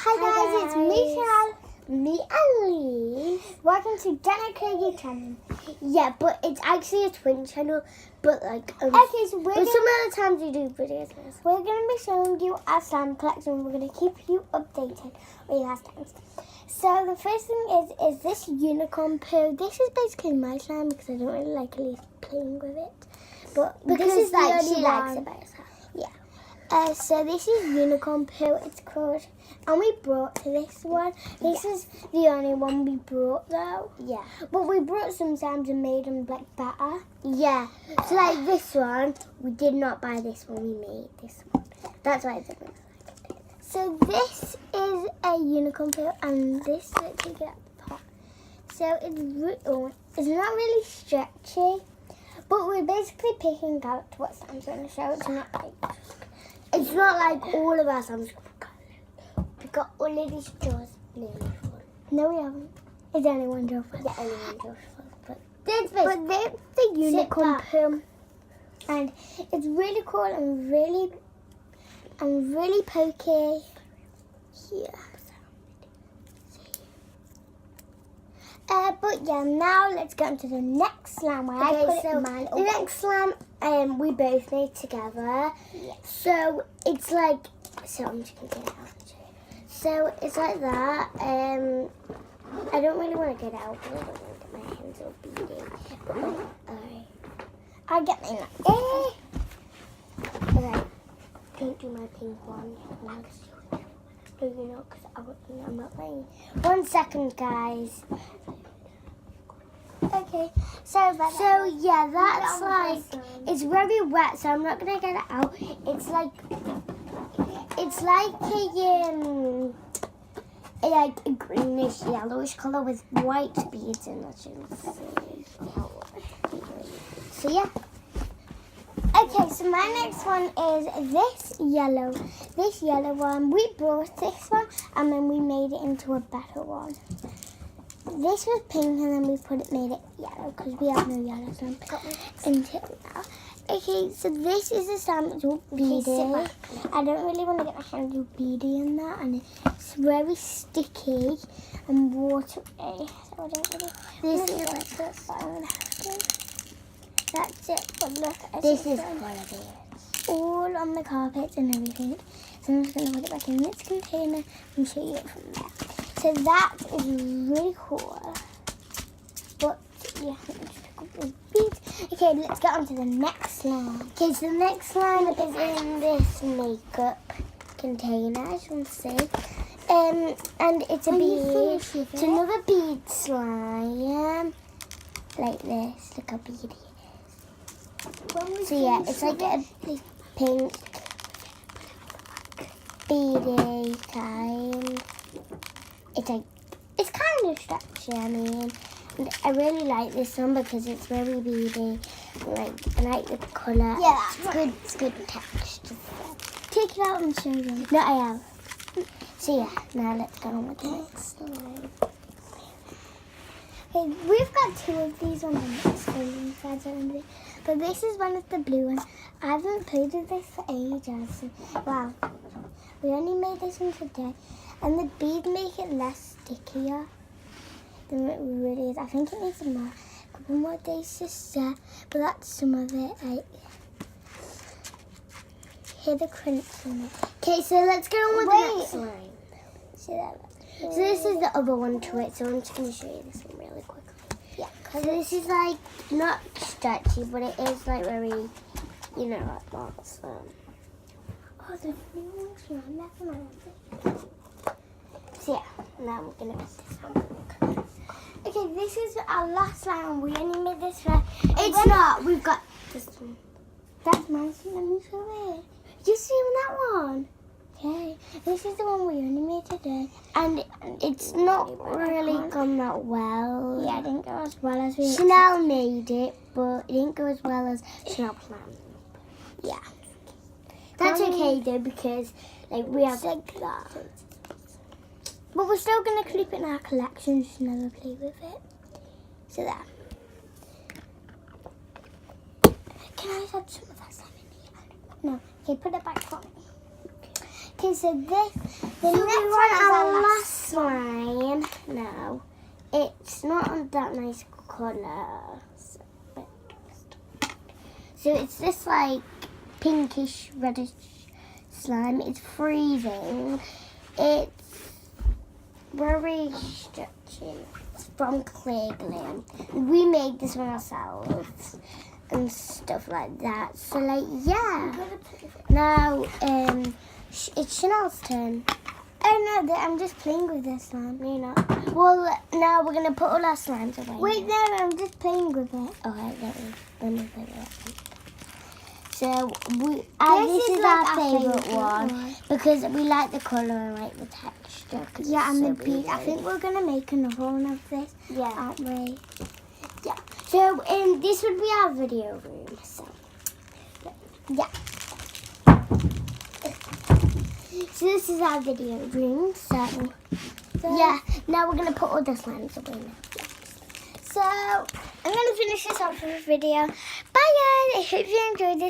Hi guys, it's Michelle, me and Lee. Welcome to Dana Craigie channel. Yeah, but it's actually a twin channel. But like, Okay, so but some other times we do videos. We're gonna be showing you our slime collection. We're gonna keep you updated with our slimes. So the first thing is this unicorn poo. This is basically my slime because I don't really like Elise playing with it. But Because this is like the only she one. likes it by herself. So this is unicorn poo, it's called, and we brought this one. This is the only one we brought though. Yeah. But we brought some slimes and made them like better. Yeah. So like this one, we did not buy this one. We made this one. That's why it's different. So this is a unicorn poo, and this, let's take it out the pot. So it's not really stretchy, but we're basically picking out what slimes we're going to show. It's not like all of our slimes. We got all of these jars nearly full. No, we haven't. It's only one jar full. Yeah, only one jar full. But there's the unicorn poo, and it's really cool and really pokey. Here. But yeah, now let's go into the next slime. The next slime we both made together. Yes. So it's like, so I'm just gonna get it out. So it's like that. I don't really want to get it out because I don't want to get my hands all beady. Alright. I'll get mine. Alright. Don't do my pink one. No, you know, because I'm not playing. 1 second, guys. Okay, so yeah, that's like, it's very wet, so I'm not gonna get it out. It's like a greenish yellowish color with white beads in it. So yeah. Okay, so my next one is this yellow one. We brought this one and then we made it into a better one. This was pink and then we made it yellow because we have no yellow slime until now. Okay, so this is a slime that's all beady. I don't really want to get my hands all beady in that, and it's very sticky and watery. So I don't really. This is like this. I'm gonna have to. That's it. But look, this is quality. All on the carpets and everything. So I'm just gonna put it back in its container and show you it from there. So that is really cool. But yeah, let's pick up those beads. Okay, let's get on to the next slime. Okay, so the next slime is in this makeup container, as you can see. And it's a bead. It's another bead slime. Like this. Look how beady it is. So yeah, it's like a pink beady kind. It's kind of stretchy, I mean. And I really like this one because it's very beady. I like the colour. Yeah, it's good texture. Take it out and show them. No, I have. So yeah, now let's go on with the next slime. Okay, we've got 2 of these on the next slime, but this is one of the blue ones. I haven't played with this for ages. So, wow, we only made this one today, and the beads make it less stickier than it really is. I think it needs a couple more days to set, but that's some of it. Hear the crunch in it. Okay, so let's go on with the next slime. So this is the other one to it, so I'm just going to show you this one really quickly. Yeah. So this is like, not stretchy, but it is like very, you know, like lots. Oh, the new slime, never mind. So yeah, now we're going to put this one. Okay, this is our last slime. We only made this for... It's not, we've got this one. That's my slime, let me show it. You see that one? Okay, this is the one we only made today. And it's not really gone that well. Yeah, it didn't go as well as we Chanel made it, but it didn't go as well as Chanel planned. Yeah. That's okay though, because like we have like that. But we're still going to keep it in our collection, just never play with it. So there. Can I add some of that slime in here? No. Okay, put it back on. Okay, so the So next we one want is our our last. last slime now. It's not that nice colour. So it's this like pinkish reddish slime. It's freezing. It's very stretchy. It's from Clear Glue. We made this one ourselves and stuff like that. So like yeah. Now it's Chanel's turn. Oh no, I'm just playing with this slime. No, you're not. Well, now we're gonna put all our slimes away. Wait, now. no, I'm just playing with it. Okay, let me play with it. So this This is is our like our favourite favourite one one. because we like the colour and like the texture. 'Cause Yeah, it's and so the bead. I easy. think we're gonna make another one of this, Yeah. aren't we? Yeah. So this would be our video room. So Yeah. so this is our video room. So yeah. Now we're gonna put all the slimes away now. So I'm gonna finish this off with a video. Bye guys. I hope you enjoyed this.